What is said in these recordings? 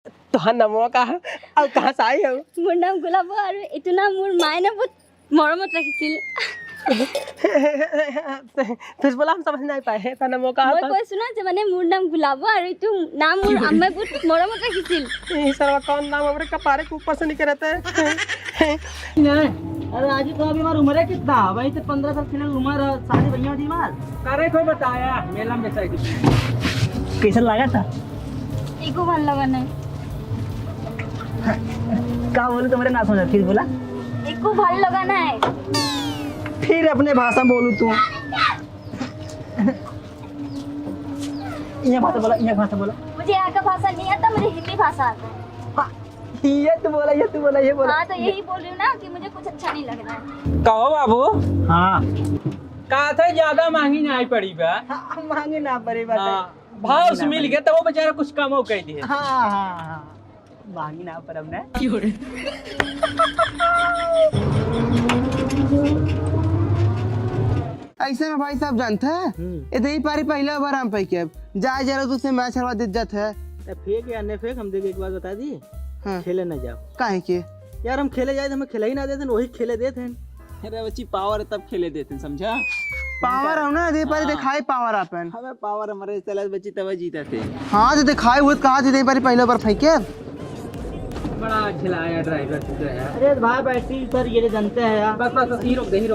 तो हाँ नमवा का अब कहाँ से आई हो? मोर नाम गुलाब और इतना मोर माय ने बहुत मरमत रखिছিল। फिर बोला हम समझ नहीं पाए तो नमवा का মই কৈ सुना जे माने मोर नाम गुलाब और इतु नाम मोर अम्मा बहुत मरमत रखिছিল। ये सारा कौन नाम हमरे कपारे के ऊपर से निकल रहता है। अरे आज तो अभी हमारी उम्र है कितना वही से 15 साल खेल उम्र शादी भैया दी मार अरे कोई बताया मेला में जैसा कैसा लगा था एको ভাল लगा नहीं। क्या बोले तुम्हारे ना समझा फिर बोला एको ভাল लगा नहीं। फिर अपने भाषा बोलू तू ये भाषा बोला मुझे यहाँ का भाषा नहीं आता, मुझे हिंदी भाषा आता है। ये तू बोला हाँ तो यही बोल रही हूँ ना कि मुझे कुछ अच्छा नहीं लग रहा है। कहो बाबू हाँ कहा था ज्यादा महंगी नहीं पड़ी बा। मांगे ना पड़े बात भाव से मिल गया तो वो बेचारा कुछ कम हो कह दिए। हाँ मांगी ना पर हमने ऐसे में भाई साहब जानते हैं ये दही पारी पहला बार हम पे के जाए जरा तो से मैच हरवा दिज्जत है। फेंक या न फेंक हम देखे एक बात बता दी हाँ। खेले न जाओ काहे के यार हम खेले जाए तो हमें खेला ही ना देते वही खेले देते हैं। अरे बच्ची पावर तब खेले देते समझा। पावर हम ना दही पारी दिखाई पावर अपन हमें पावर हमारे चला बच्ची तब जीता थे। हाँ तो दिखाई हुए कहा थे दही पारी पहला बार फेंके बड़ा खिलाया ड्राइवर अरे भाई बैटरी सर ये जानते हैं यार बस बस ही रोक दे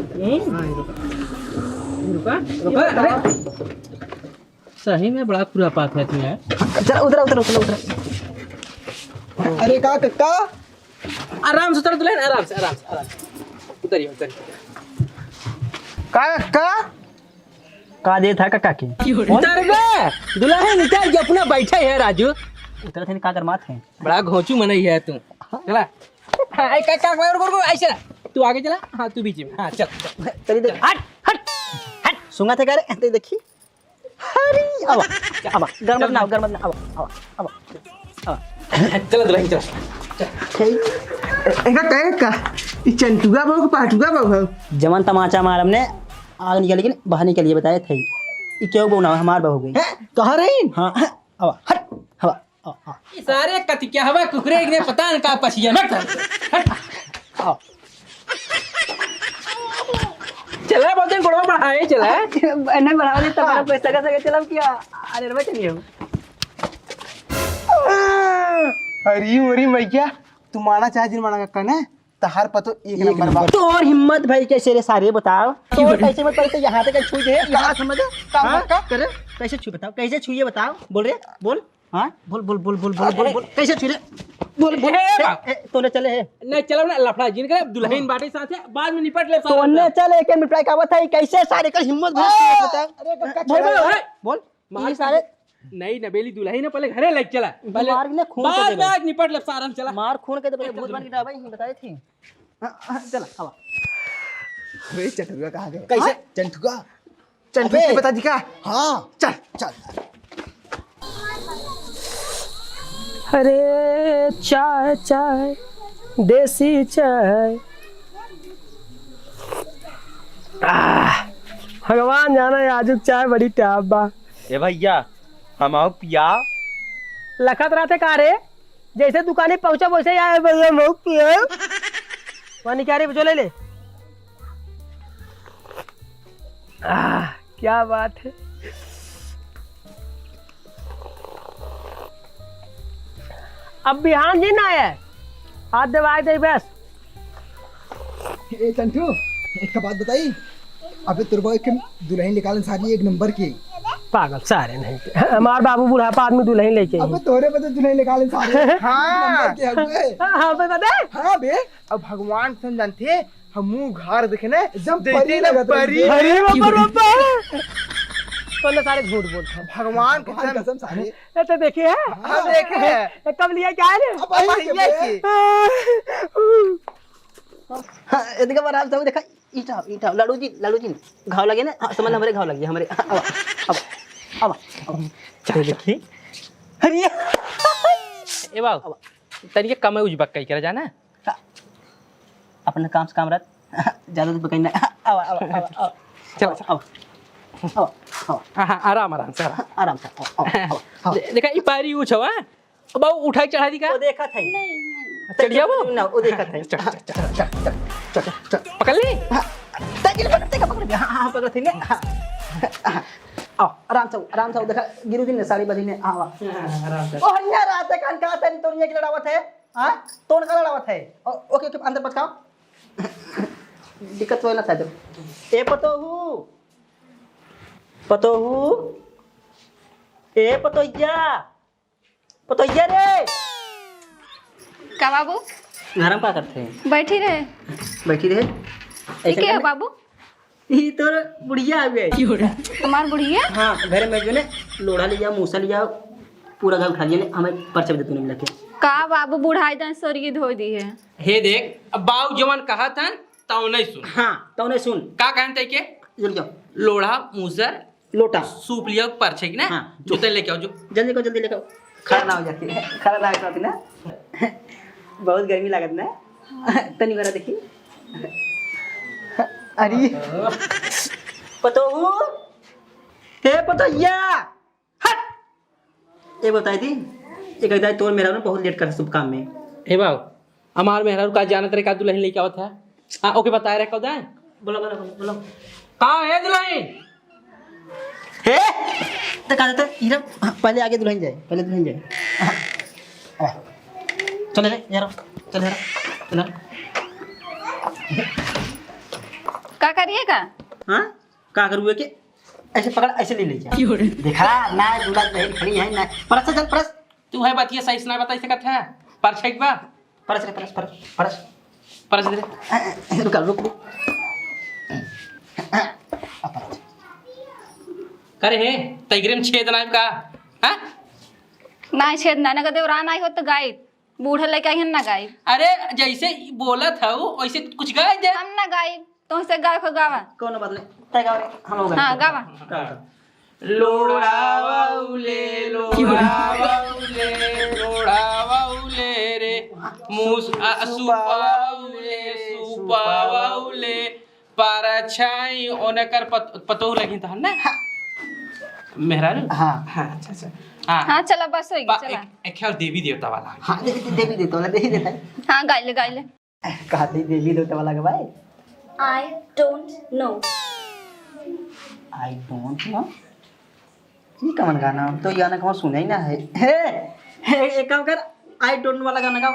रुका अरे सही में बड़ा खुरापात है तुम्हें। चल उधर अरे का कक्का आराम से उतर दुल्हन आराम से उतरिए का कक्का का दे था काका के उतर बे दुल्हन निकल के अपना बैठा है राजू। उधर थे का कर मात है बड़ा घोंचू मनई है तू चला हां काका गोर ऐसे तू आगे चला। हां तू बीच में हां चल तेरी देख हट सुंगा थे करे ते देखी हरी अब गरम ना अब चल दुल्हन चल एका कहे का ई चंटुगा बहु पाटुगा बहु जमन तमाचा मार हमने आग निकल लेकिन बाहर निकल ये बताए थे ये क्यों बहु ना हमार बहु गई कहां रही हां अब हट हवा सारे कति क्या हवा कुकरे ने पता न का पछिया मत चला बहुत दिन गोड़वा बढ़ाए चला नहीं बढ़ा दे तब पैसा का सके चला क्या अरे रे चलिए अरे मोरी मैया तू माना चाहे दिन माना कक्का ने तहार पतो एक नंबर बात तो और हिम्मत भाई कैसे रे सारे बताओ तो कैसे मत पड़ते यहाँ तक छू दे यहाँ समझ का करे कैसे छू बताओ कैसे छूए बताओ बोल रे बोल हाँ बोल कैसे छू रे बोल तोने चले है नहीं चलो ना लफड़ा जिन करे दुल्हन बाटे साथ है बाद में निपट ले तोने चले एक मिनट का बता कैसे सारे का हिम्मत बता अरे कक्का बोल मार सारे नहीं नबेली दुल्हन ने पहले घरे लग चला पहले मार ने खून के दे बाद निपट ले सारा चला मार खून के दे भूत बन के भाई बताए थे चला हवा अरे चंटुगा कहां गए कैसे चंटुगा चंटुगा बता दी का हां चल अरे चाय देसी चाय भगवान जाना आजुक चाय बड़ी टाप बा। ए भैया हम आओ पिया लखत रहते का रे जैसे दुकाने पहुंचा वैसे आए भैया मऊ पिया वहां निकारे बजो ले क्या बात है। अब बिहान जी ना है हाथ दबाए दे बस। ए चंटू एक बात बताई अबे तेरे भाई के दुल्हन निकालन सारी एक नंबर की पागल सारे नहीं हमार बाबू बुढ़ापा आदमी दुल्हन लेके अबे तोरे पे तो दुल्हन निकालन सारे हां हाँ पे बता हां बे अब भगवान सन जानते हमू घर देखने एकदम परी परी अरे बाबा तो सारे झूठ बोलते हैं भगवान कसम सारे तो देखिए है हां देखे है कब लिया क्या है अब भैया की इनका बराबर सब देखा ईटा लालू जी घाव लगे ना समझ हमारे घाव लग गया हमारे अब चल देखिए अरे ए बाबू तनिके कम उजबक कई कर जाना अपना काम से काम रख ज्यादा तो पकड़ना अब चल अब हां आराम से आराम से देखा ई पारी उ छवा बाबू उठाई चढ़ा दी का वो देखा था नहीं नहीं चढ़िया वो ना वो देखा था पकड़ ली साइकिल पकड़ हाँ हाँ पकड़ थी ने आओ आराम से देखा गिरू दिन ने साड़ी बदी ने आवा ओ हन्या रात है कान का तन तोनिया की लड़ावत है हां तोन का लड़ावत है ओके ओके अंदर बचाओ दिक्कत होए ना था ए पतोहू ए पतोइया रे का बाबू घर में क्या करते हैं बैठी रहे बैठी रहे ये क्या है बाबू ये तो बुढ़िया आ गई तुम्हार बुढ़िया हाँ घर में जो ने लोढ़ा लिया मूसा लिया पूरा घर उठा लिया ने हमें पर्चे दे तूने मिला के का बाबू बुढ़ाई दन सरिये धो दी है हे देख अब बाऊ जवान कहा था ताऊ नहीं सुन हाँ तो ने सुन का कहन तै के जल्दी जाओ लोढ़ा मूसर लोटा सूप लिया परछे की ना हाँ, जूते लेके आओ जो जल्दी लेकर खड़ा ना हो जाती है खड़ा ना होती ना बहुत गर्मी लागत ना तनी बरा देखी अरे पतोहू हे पतोइया हट ये बताई थी ये कहता है तोर मेरा ना बहुत लेट कर शुभ काम में हे बाऊ हमार मेहरा का जानत रे का दुल्हन लेके आवत है हां ओके बताए रे कौदा बोलो का है दुल्हन हे तो कहा था हीरा पहले आगे दुल्हन जाए चले रे यार चल का करिएगा हाँ का करूँ कि ऐसे पकड़ ऐसे ले जा देखा ना दूल्हा बहन खड़ी है ना परस चल परस तू है बतिया सही सुना बताई सकत है परछे के बा परस दे रुक करे हे तैगरे में छेद ना का हां ना छेद ना नगद देवरा ना हो तो गाय बूढ़ा लेके आई ना गाय अरे जैसे बोला था वो वैसे कुछ गाय दे हम ना गाय तो से गाय को गावा कौन बात नहीं तय गावे हम लोग हाँ गावा लोड़ावाउले रे मूस सुपावाउले परछाई ओनकर पतोह लगी था ना मेहरारू हाँ अच्छा हाँ हाँ चला बस होगी चला एक और देवी देवता वाला हाँ देवी देता वाला देवी देता है हाँ गाय ले कहा थी देवी देवता वाला का भाई I don't know I don't know ये कौन गाना तो ये गाना कहाँ सुना ही ना है हे एक काम कर आई डोंट नो वाला गाना गाओ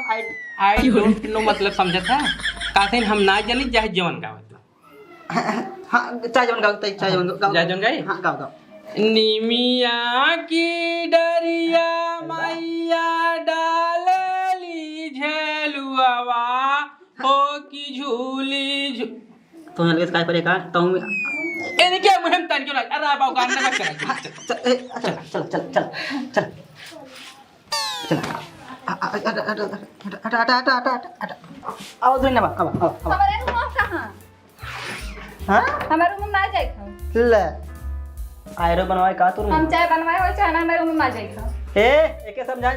आई डोंट नो मतलब समझा था कहते हम ना जानी चाहे जवन गावत हाँ चाय जवन गाओ चाय जवन गाओ चाय जवन गाई? हाँ गाओ निमिया की डरिया मैया डालली झेलुआवा हो की झूली तो हल्के से काय पर का तो एने क्या मुहिम तन क्यों लग अरे बाबू गाना मत कर चल आओ दुनिया बा आओ हमारे रूम में कहाँ हाँ हमारे रूम में ना जाए खाओ ले आयरो बनवाए का तू हम चाय बनवाए हो चाहे ना हमारे रूम में ना जाए खाओ हे एके समझा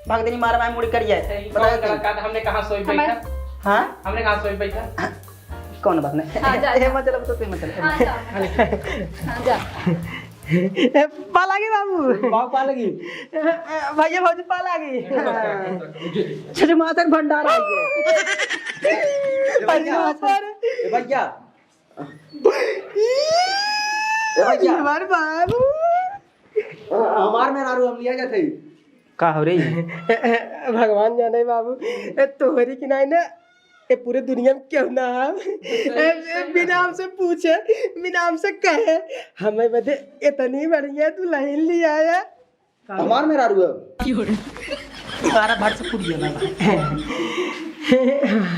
भाग देनी मार मैं मुड़ी कर जाए बता हमने कहां सोई बैठा हाँ हमने कहां सोई बैठा कौन बात नहीं हाँ, जा। हे मतलब तो तुम मतलब हाँ जा पालागी बाबू बाप पा लगी भैया भौजी पालागी छठ मातर भंडार आ गया भैया हमारे बाबू हमार में नारू हम लिया जाते का हो रही भगवान जाने बाबू तोहरी की नहीं ना ये पूरे दुनिया में क्यों ना बिना हमसे पूछे बिना हमसे कहे हमें बदे इतनी बढ़िया तू लाइन लिया है हमार में नारू सारा भर से फूट गया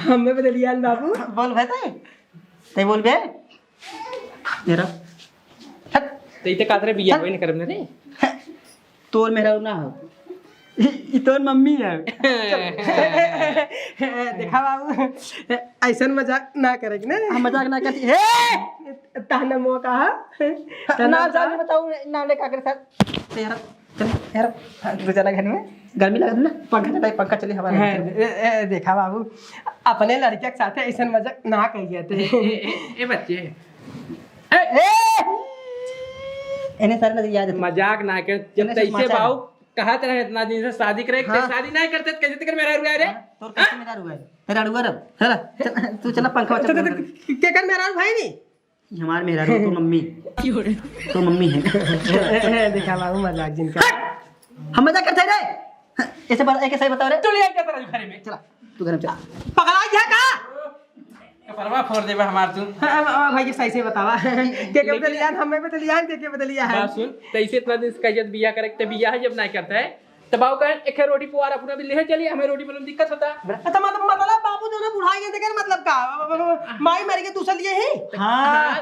हमें बदे लिया बाबू बोल भाई ते बोल बे मेरा तो इते कातरे बिया होई न करम रे तोर मेरा ना हो इतोर मम्मी है देखा बाबू ऐसा मजाक ना करेगी ना हम मजाक ना करती हे ताना मुआ कहा नाम साल बताओ नाम लेकर के साथ तेरा चल यार तू चला घर में गर्मी लगा ना पंखा चले हवा देखा बाबू अपने लड़के के साथ ऐसा मजाक ना कही जाते ए बच्चे इन्हें सारे नजर याद है मजाक ना कर जब तैसे बाऊ कहा तेरा इतना दिन से शादी करे शादी नहीं करते तो कैसे तेरे मेरा रुआ रे तोर कैसे मेरा रुआ है मेरा रुआ रब चला तू चला पंखा चल क्या कर मेरा भाई नहीं हमार मेरा रुआ तो मम्मी तो मम्मी है दिखा बाबू मजाक जिनका हम मजाक करते रे ऐसे बात ऐसे सही बताओ रे चल यार क्या तेरा घर में चला तू घर में चला पकड़ा गया का परवा फोड़ देबा हमार तू भाई जी सही से बतावा के बदलियान हमें बदलियान के बदलिया है बात सुन तैसे इतना दिन से कहियत बिया करे ते बिया है जब नहीं करता है तबाव कर एक रोटी पुआर अपना भी ले चलिए हमें रोटी में दिक्कत होता तो मतलब बाबू जो ना बुढ़ाई के देकर मतलब का माई मर के दूसरा लिए ही हां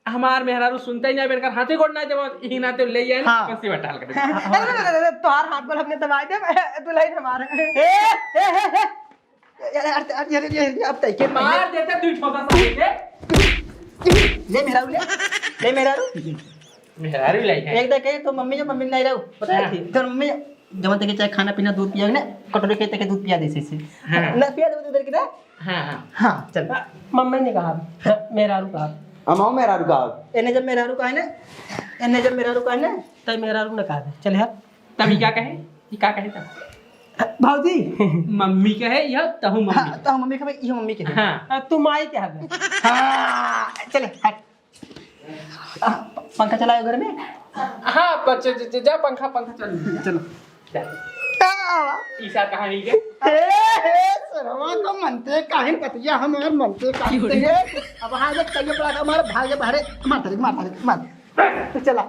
हमार मेहरारू सुनते ही नहीं बेनकर हाथे गोड़ना जब ही ना तो ले जाए ना कसी बटाल कर तोहार हाथ पर अपने दबाई दे दुल्हन हमारे अब तय के मार देते तू छोटा सा लेके ले मेरा रू मेहरारू लाई है एक देखे तो मम्मी जो मम्मी नहीं रहू पता है तो मम्मी जब तक चाहे खाना पीना दूध पिया ना कटोरे के तक दूध पिया दे से ना पिया दे उधर के हां हां चल मम्मी ने कहा मेरा रू कहा अमाओ मेरा रुका एने जब मेरा रू का है ना तय मेरा रू ने कहा चल यार तभी क्या कहे ये क्या कहे तब भाऊजी मम्मी कहे या तहु मम्मी हां तो मम्मी के ये मम्मी के हां तू माई क्या है हां चले हट पंखा चलाओ घर में हां बच्चे जा पंखा चल चलो ईसा कहानी के सरवा को मनते काहे पतिया हमार मनते काहे अब हां जब कहिए पड़ा हमारे भागे बाहरे मार तू चला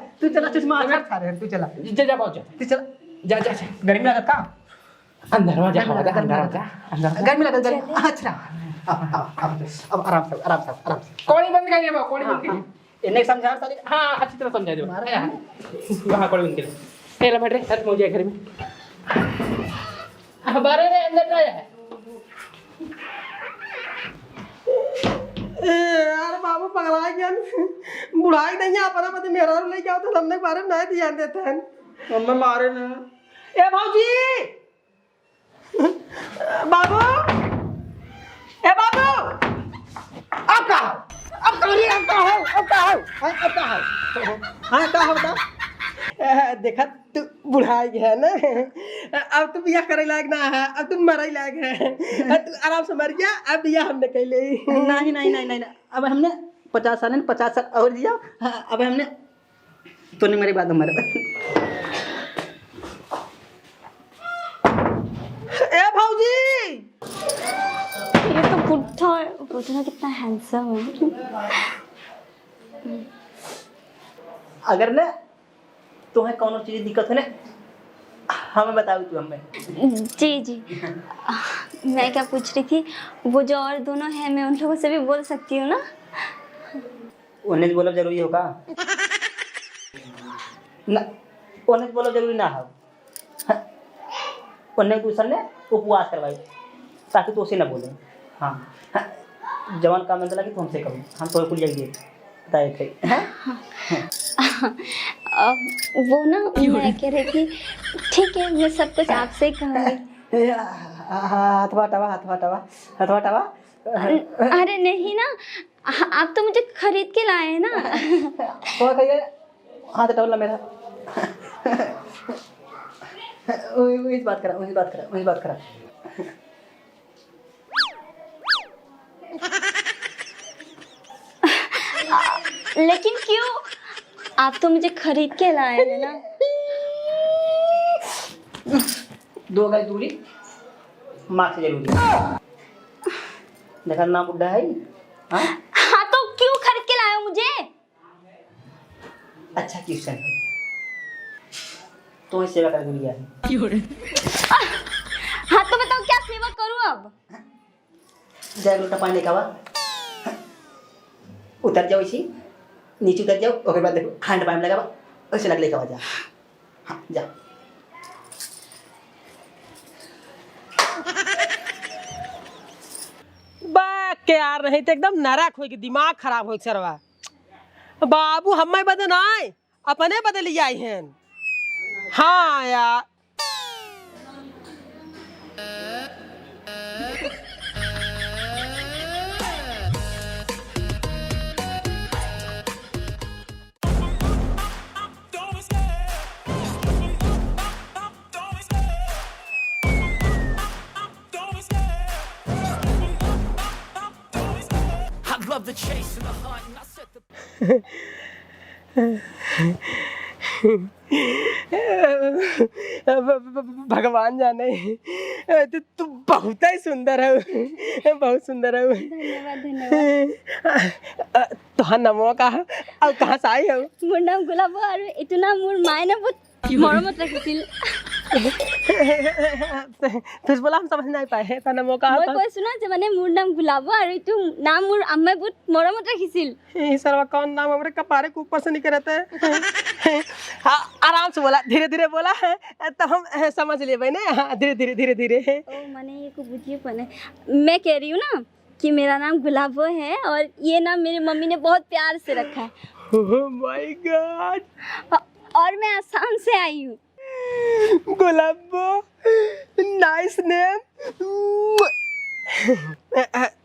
चश्मा अच्छा था रे तू चला जा पहुंच तू चला जा गर्मी लगत का अंदर में जा गर्मी लगत अच्छा अब आराम से कोड़ी बंद कर दिया कोड़ी बंद कर इन्हें समझा सारी हां अच्छी तरह समझा दे वहां कोड़ी बंद कर ए ला बैठ रे हट मुझे घर में हमारे रे अंदर आया है यार बाबू पगला गया बुढ़ाई नहीं है अपना पति मेरा रू लेके आओ तो हमने बारे में नहीं ध्यान देते हैं मम्मी मारे ना ए भाऊजी बाबू ए बाबू अब का हां का होता देखा तू बुढ़ाई है ना अब तू बिया करे लायक ना है अब तू मरे लायक है तू आराम से मर गया अब बिया हमने कह ले नहीं अब हमने 50 साल 50 साल और दिया अब हमने तो नहीं मेरी बात हमारे ए भाऊजी ये तो बुढ़ा कितना हैंडसम है अगर ना तुम्हें कौन चीज दिक्कत है ना हमें बताओ तू हमें जी मैं क्या पूछ रही थी वो जो और दोनों हैं मैं उन लोगों से भी बोल सकती हूँ ना उन्हें बोलब जरूरी होगा ना उन्हें बोलब जरूरी ना हो उन्हें दूसरा ने उपवास करवाई ताकि तो उसे ना बोले हाँ जवान काम मतलब कि तुमसे करूँ हम तो कुल जाइए बताए थे वो ना मैं कह रही थी ठीक है मैं सब कुछ आपसे ही कहूँगी हथवा टवा अरे नहीं ना आप तो मुझे खरीद के लाए हैं ना तो कहिए हाथ टवला मेरा वही बात करा लेकिन क्यों आप तो मुझे खरीद के लाए हैं ना 2 गज दूरी माँ से जरूरी देखा ना बुढ़ा है हाँ तो क्यों खरीद के लाए हो मुझे अच्छा क्वेश्चन तो सेवा कर दूरी है हाँ तो बताओ क्या सेवा करूँ अब जाए लोटा पानी का उतर जाओ इसी नीचे उतर जाओ उसके बाद देखो हैंड पाइप लगा ऐसे लग लेकर जा हाँ जा बा के यार नहीं तो एकदम नरक हो दिमाग खराब हो सरवा बाबू हमें बदन आए अपने बदल आई हैं हाँ यार भगवान जाने तू बहुत ही सुंदर है, बहुत सुंदर है। धन्यवाद धन्यवाद। तो नमो का और कहाँ से आई हो? मोर नाम गुलाब और इतना मोर माय ने बहुत मरमत रखिसिल। फिर बोला हम समझ नहीं पाए तो नमो का मोर कोई सुना जे माने मोर नाम गुलाब और इतु नाम मोर अम्मा बहुत मरमत रखिसिल। ये सरवा कौन नाम हमरे कपारे के ऊपर से निकल रहता है। हाँ आराम से बोला, धीरे धीरे बोला है तो हम समझ लिए भाई ना। हाँ धीरे धीरे धीरे धीरे। ओ माने ये को बुझिए पने मैं कह रही हूँ ना कि मेरा नाम गुलाबो है और ये नाम मेरी मम्मी ने बहुत प्यार से रखा है। Oh my God. और मैं आसाम से आई हूँ। गुलाबो नाइस नेम।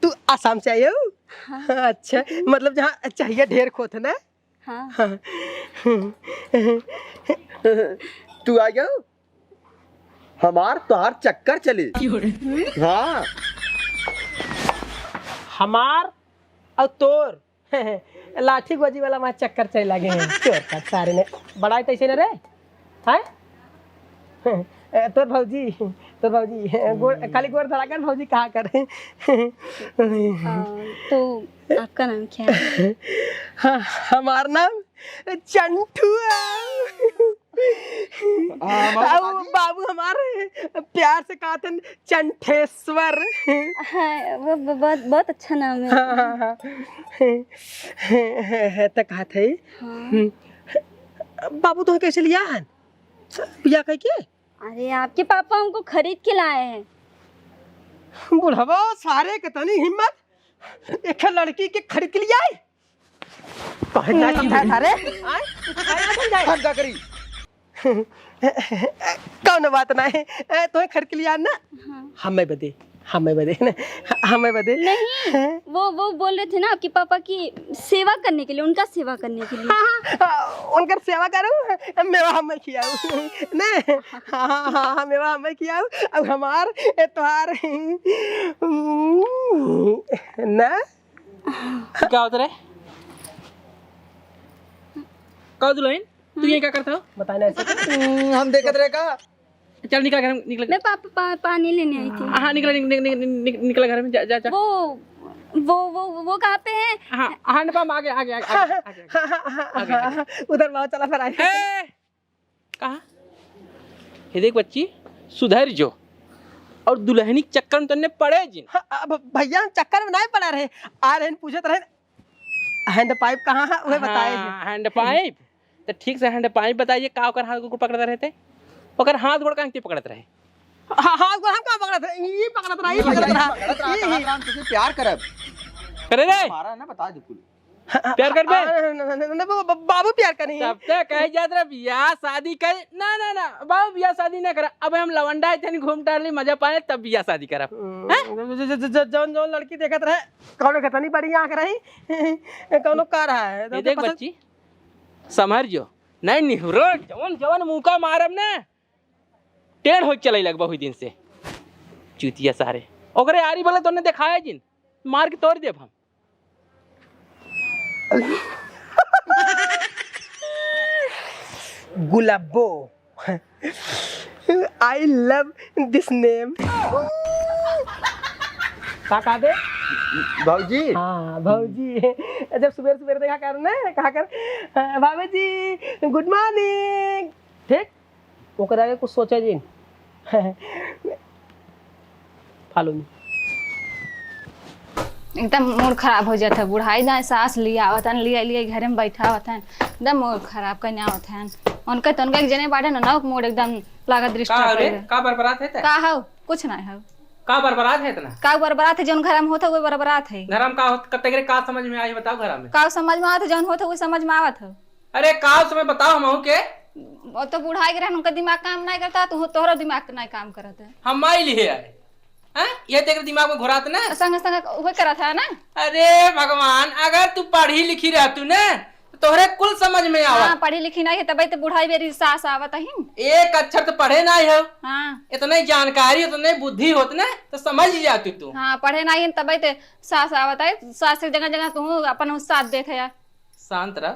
तू आसाम से आई हो? हाँ। अच्छा मतलब जहाँ चाहिए ढेर खोत ना। हाँ। हाँ। तू आ गया हमार तोहार चक्कर चली। हाँ हमार और तोर लाठी गोजी वाला वहाँ चक्कर चल लगे हैं। चोर का सारे ने बड़ा तैसे न रे हैं। तोर भौजी गोर खाली गोर धरा कर भौजी कहा करे। तो आपका नाम क्या है? हाँ, हमार नाम चंटू है। बाबू हमारे प्यार से कहा थे चंठेश्वर। हाँ, वो बहुत अच्छा नाम है। हाँ, तो कहा थे। हाँ। बाबू तो कैसे लिया है पिया कह के? अरे आपके पापा हमको खरीद के लाए हैं। बुढ़ावा सारे के तनी हिम्मत एक लड़की के खरीद के लिए आए। कहना समझाए सारे क्या करी कौन बात ना है तो खरीद के लिए आना। हाँ। हमें बदे ना हमें बदे नहीं वो बोल रहे थे ना आपके पापा की सेवा करने के लिए, उनका सेवा करने के लिए। उनकर सेवा करूँ मेवा हमें खियाऊ नहीं। हाँ मेवा हमें खियाऊ अब हमार तोहार ना क्या होता है? कहो दुल्हन तू ये क्या करता हो? बताना ऐसे। हम देखत रहे का। चल निकल घर में, निकल। मैं पापा पानी लेने आई थी। हाँ निकल घर में, जा। वो कहाँ पे है? हाँ हैंडपंप आगे उधर बहुत चला फिर आए। कहाँ? ये देख बच्ची सुधर जो और दुल्हनी के चक्कर में तन्ने पड़े जिन। भैया चक्कर में नहीं पड़ा रहे, आ रहे पूछत रहे हैंड पाइप कहाँ है वह बताए। हैंड पाइप तो ठीक से हैंड पाइप बताइए। का ओकर हाथ को पकड़ते रहते, ओकर हाथ गोड़ कहाँ पकड़ते रहे? हाथ गोड़ हम कहाँ पकड़त रहे? ये पकड़त रहा तुझे प्यार करब करे रे मारा ना बता दे कुल प्यार कर बे। बाबू प्यार करी तब तक कह जात रहा बियाह शादी कर ना बाबू बियाह शादी ना करा। अब हम लवंडा थे घूम टहली मजा पाए तब बियाह शादी करा। जौन लड़की देखत रहे कौनो खतनी बड़ी आंख रही कौनो का रहा है। ये देख बच्ची समझ जो नहीं निहरो जवन मुका मारब ना टेढ़ हो चले लग बहुत दिन से चूतिया सारे ओकरे आरी बोले तोने दिखाया जिन मार के तोड़ देब हम। गुलाबो आई लव दिस नेम। कहा दे भाजी। हाँ भौजी जब सुबह सुबह देखा कर ना कहा कर भाभी जी गुड मॉर्निंग। ठीक ओकरा आगे कुछ सोचे जी फॉलो मी। एकदम मूड खराब हो जाता है। बुढ़ाई ना सांस लिया आवत है लिए घर में बैठा होता है एकदम मूड खराब करने आवत है। उनका एक जने बाटे ना मूड एकदम लागत दृष्टि का बरबरात है का हो कुछ ना हो का बरबरात है इतना का बरबरात है। जौन घर में होता वो बरबरात है। घर में का कते का समझ में आई बताओ। घर में का समझ में आवत जौन होता वो समझ में आवत है। अरे का समय बताओ हम के वो तो बुढ़ाई के उनका दिमाग काम नहीं करता तो तोहरा दिमाग नहीं काम करता है। हम माई लिए आए हैं ये तेरे दिमाग में घुरात ना संग संग वही करत है ना। अरे भगवान अगर तू पढ़ी लिखी रहतू ना तोहरे कुल समझ में हाँ आवा। पढ़ी लिखी नहीं है तब तो बुढ़ाई बेरी सास आवत ही। एक अक्षर तो पढ़े नहीं हो, हाँ इतने जानकारी इतने बुद्धि होत ना तो समझ ही जाती तू। हाँ पढ़े नहीं तब तो सास आवत है। सास की जगह जगह तू अपन साथ देत है। शांत रह,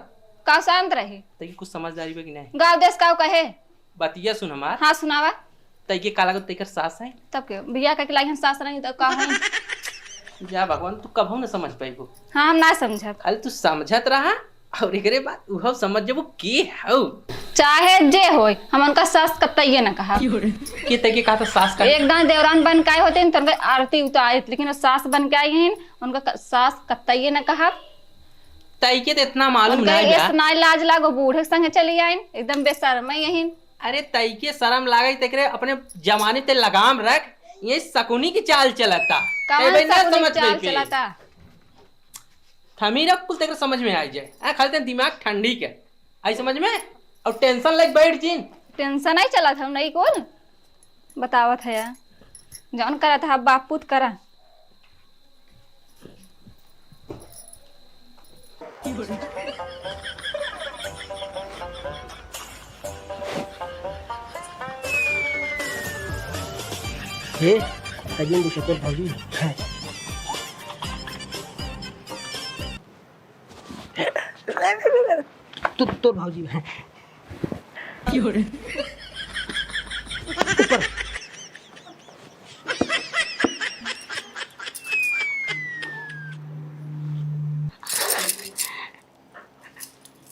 का शांत रही। तई कुछ समझदारी बा कि नहीं? गाँव देश का कहे। बतिया सुन हमार। हाँ सुनावा। तई के काला को तई कर सास है। तब के बिया का लाइन सास नहीं तो का है। जा भगवान, तू कभू न समझ पाइबो। हाँ हम ना समझब। खाली तू समझत रहा और एकरे बाद उहो समझ जबो की हौ। चाहे जे होय हम उनका सास कतइये न कहा। के तई के कहा था सास का। एकदम देवरान बन के आए होते हैं तो उनका आरती उतारे, लेकिन वो सास बन के आई हैं उनका सास कतइये न कहा। तई के तो इतना मालूम उनका नहीं बा। इतना लाज लागो बूढ़े संग चली आइन एकदम बेशर्म यही। अरे तई के शर्म लागे तेकरे अपने जमाने ते लगाम रख, ये शकुनी की चाल चलता। तई भाई ना समझ में चलाता। थमीरा कुल तेकरे समझ में आ जाए। आ खाली तेरे दिमाग ठंडी के आई समझ में और टेंशन लग बैठ जीन। टेंशन नहीं चला था नहीं कोल बतावत है जौन करा था बाप पुत करा। हे अजय दिशा भाजी तो भाजी है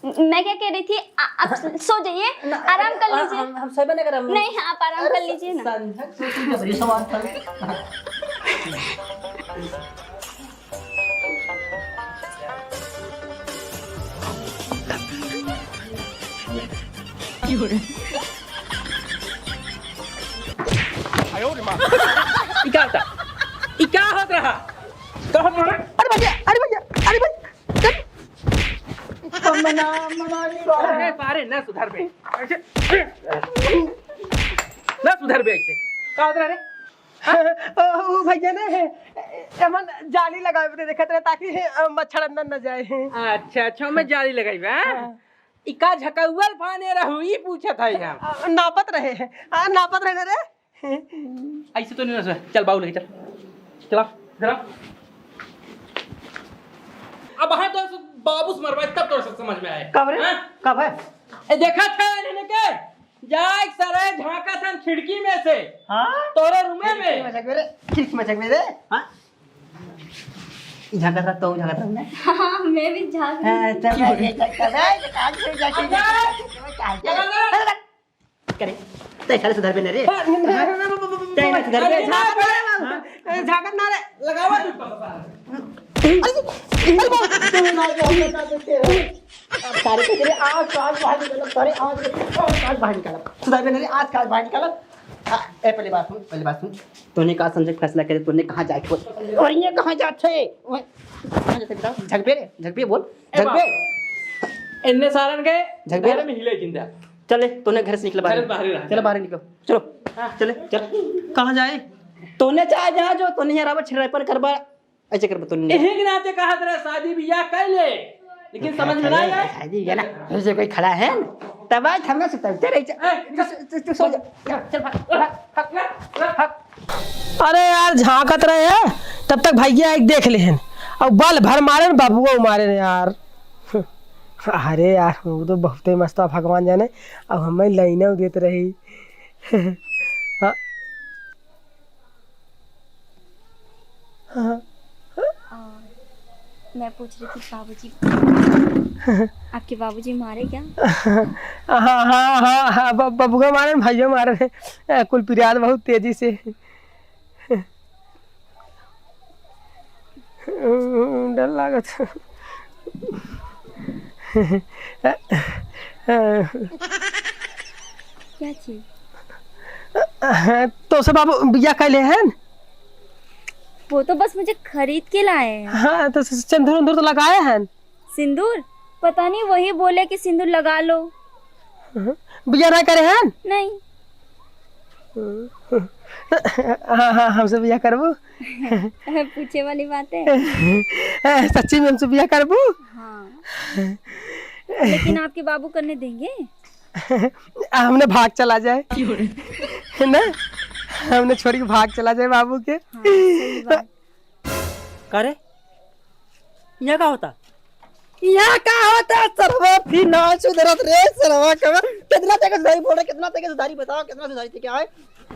मैं क्या कह रही थी, आप सो जाइए, आराम कर लीजिए। हम सब नहीं कर नहीं आप आराम कर लीजिए ना। क्या होत रहा? अरे पारे ना सुधर बे ऐसे ना सुधर बे ऐसे का होत रहा रे? ओ भैया ने एमन जाली लगाए बते देखत रहे ताकि मच्छर अंदर न जाए। अच्छा अच्छा मैं जाली लगाई बा। इका झकौल पाने रहू ई पूछत है हम। नापत रहे हैं, नापत रहे रे। ऐसे तो नहीं ना चल बाबू लेके चल चला जरा। अब हाँ तो बाबू से मरवाए तब तो समझ में आए। कब रे? हाँ? कब है? ए देखा था इन्होंने के जाए सरे झांका था खिड़की में से। हाँ तोरे रूमे में मचक मेरे हाँ झाका रहा तो झाका रहा मैं। हाँ मैं भी झाँक करे ते खाली सुधार पे न रे ते ना सुधार पे झाकत ना रे लगावा सारे के तेरे आज बाहर निकल सारे आज बाहर निकल सुधार पे न रे आज बाहर निकल। ए पहले बात सुन तूने कहा समझ फैसला करे तूने कहाँ जाके और ये कहाँ जाते कहाँ जाते बताओ झगबे बोल झगबे इन्ने सारन के झगबे में हिले जिंदा चले तूने घर से निकल घर बाहर ही रह। चलो बाहर निकलो चलो चले चल कहाँ जाए तूने चाहे जहाँ जो तूने यहाँ रावत छिड़ापन करवा ऐसे कर तूने यही के नाते कहा तेरा शादी बियाह कर ले लेकिन समझ में नहीं आया। शादी है ना ऐसे कोई खड़ा है तब आज हम ना सकता तेरे तू सो जा चल भाग अरे यार झांकत रहे हैं तब तक भैया एक देख ले हैं और बल भर मारे न बाबू को मारे ने यार। अरे यार वो तो बहुत ही मस्त भगवान जाने अब हमें लाइना देते रही। हाँ हाँ मैं पूछ रही थी बाबूजी आपके बाबूजी मारे क्या? हाँ हाँ हाँ हाँ बाबू को मारे भैया मारे कुल पिरियाद बहुत तेजी से। डर लागत क्या चीज? तो सब बाबू बिया कैले हैं? वो तो बस मुझे खरीद के लाए हैं। हाँ तो सिंदूर उंदूर तो लगाए हैं? सिंदूर पता नहीं वही बोले कि सिंदूर लगा लो। बिया ना करे हैं? नहीं। हाँ हाँ हमसे बिया करबू? पूछे वाली बात है। सच्ची में हमसे बिया करबू? हाँ। लेकिन आपके बाबू करने देंगे? हमने भाग चला जाए है ना, हमने छोड़ के भाग चला जाए बाबू के। हाँ, सही बात। करे यहाँ का होता यहाँ का होता सरवा फिर ना सुधरत रे सरवा का। कितना तक सुधारी बोल रहे, कितना तक सुधारी बताओ, कितना सुधारी थी क्या है?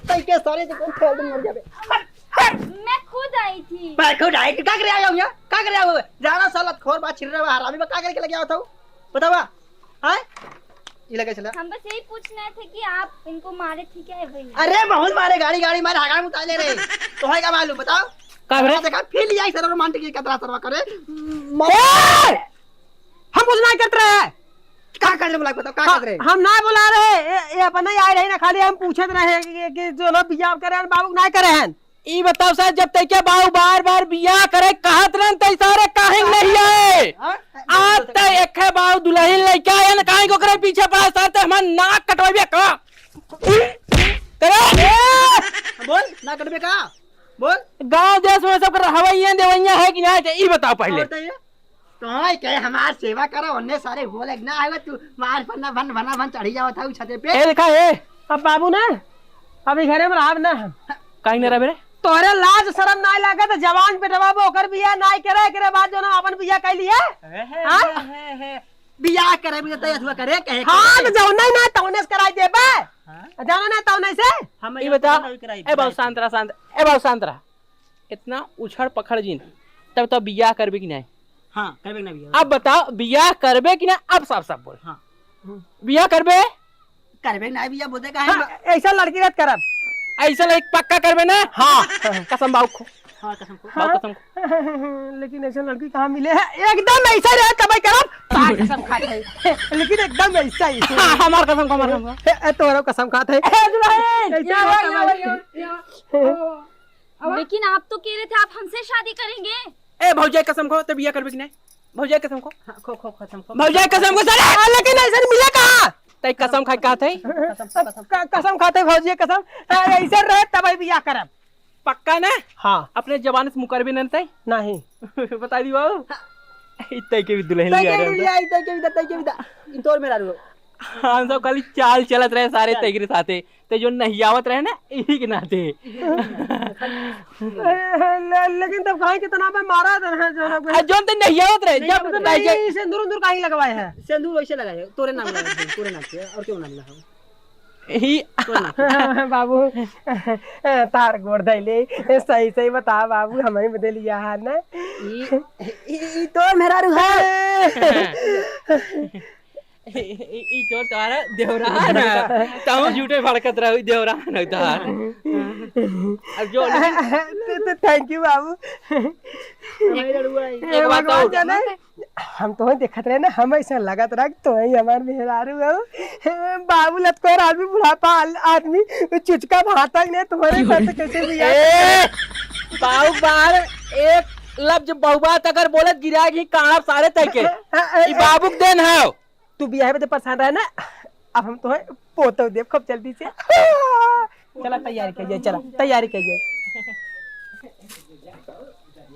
तई के सारे को खेल दिन मर जाबे। मैं खुद आई थी। मैं खुद आई का करे आया हूं यहाँ, का करे आया हूं? जाना साला खोर बात छिर रहा हरामी में का करके लगे आवत हूं बतावा? हां ये लगे चला। हम बस यही पूछना थे कि आप इनको मारे थे क्या है भैया? अरे बहुत मारे, गाड़ी गाड़ी मारे, हगा में उतार ले रे। तो है का मालूम बताओ? का रे? देखा फिर लिया इस रोमांटिक की कतरा सरवा करे। हम कुछ नहीं करते रहे। का कर बोला बताओ, का कर रहे? हम ना बुला रहे, ये अपना ही आए रहे ना, खाली हम पूछत रहे कि जो लोग बियाह करे हैं बाबू नहीं करे हैं। ई बताओ साहब, जब तक के बाबू बार बार बियाह करे कहत रहन तै सारे काहे नहीं आए? आज तक एक है बाबू दुल्हन लइका है न, काहे को करे पीछे पड़ा साथ हमन नाक कटवाबे का करे? बोल ना कटबे का बोल। गांव देश में सब कर हवैया देवैया है कि नहीं? ई बताओ पहले। तो है के हमार सेवा करो, अन्ने सारे बोले ना आवे तू मार पन्ना भन भना भन चढ़ी जावत है छते पे। ए देखा ए अब बाबू ना अभी घरे में रह ना, काहे न रहे? तोरे लाज शरम नहीं लगे तो जवान पे दबाबो ओकर बियाह नहीं करे, करे बाद जो ना अपन बियाह कर लिए। हां बियाह करे भी तय अथवा करे कहे। हां तो जाओ नहीं ना तौने से कराई देबे, जानो ना तौने से। हम ई बता ए बाबू शांत रह, शांत ए बाबू शांत रह। इतना उछड़ पकड़ जिन तब तो बियाह करबे कि नहीं? हां करबे ना बियाह। अब बताओ बियाह करबे कि ना? अब साफ साफ बोल। हां बियाह करबे? करबे ना बियाह बोलते का है? ऐसा लड़की रत करब। ऐसा एक पक्का करबे ना? हाँ कसम बाबू को, हां कसम को बाबू कसम को। लेकिन ऐसा लड़की कहाँ मिले है? एकदम ऐसा रहे तब करब। तार कसम खाते है लेकिन एकदम ऐसा ही। हमार कसम को, हमार कसम को। तोरा कसम खाते है। लेकिन आप तो कह रहे थे आप हमसे शादी करेंगे। ए भौजाई कसम को, तो बियाह करबे कि नहीं? भौजाई कसम को, खो खो कसम को। भौजाई कसम को साले। लेकिन ऐसा मिले कहाँ? तै कसम खा का थे? कसम खाते भौजी कसम ऐसे रहे तब बियाह करब। पक्का ना? हाँ अपने जवान से मुकरबे नहीं तै? नहीं बता दी बाबू। इतने के भी दुल्हन तय लिया के रहे बिया तय के बिदा तय के बिदा इन तोर में डालो। हम सब खाली चाल चलत रहे सारे तेगरे साथे, ते जो नहीं आवत रहे ना यही के नाते। लेकिन तब कहीं कितना पे मारा था जो ते नहीं आवत रहे जब तो नहीं सिंदूर उंदूर कहीं लगवाए हैं। सिंदूर वैसे लगाए तोरे नाम लगा, तोरे नाम से और क्यों नाम लगा? ही बाबू तार गोड़ धैले सही सही बता बाबू, हमें बदल लिया है ना। ई तो मेरा रू है। ई जो तारा देवरा ना ताऊ झूठे भड़कत रहो देवरा ना तार। अब जो तो थैंक यू बाबू। एक बात और जाने हम तो देखत रहे ना, हम ऐसा लगत रहा तो ही हमार मेहरारू है बाबू लतकोर आदमी, बुढ़ापा आदमी, चुचका भाता ने तुम्हारे साथ कैसे बिया? बाऊ बार एक लफ्ज बहुबात अगर बोलत गिराएगी कांड सारे तय के। ई बाबू के देन है। तू बियाह में तो परेशान रहा ना, अब हम तो है पोतो देव खूब जल्दी से। चला तैयारी कीजिए, चला तैयारी कीजिए।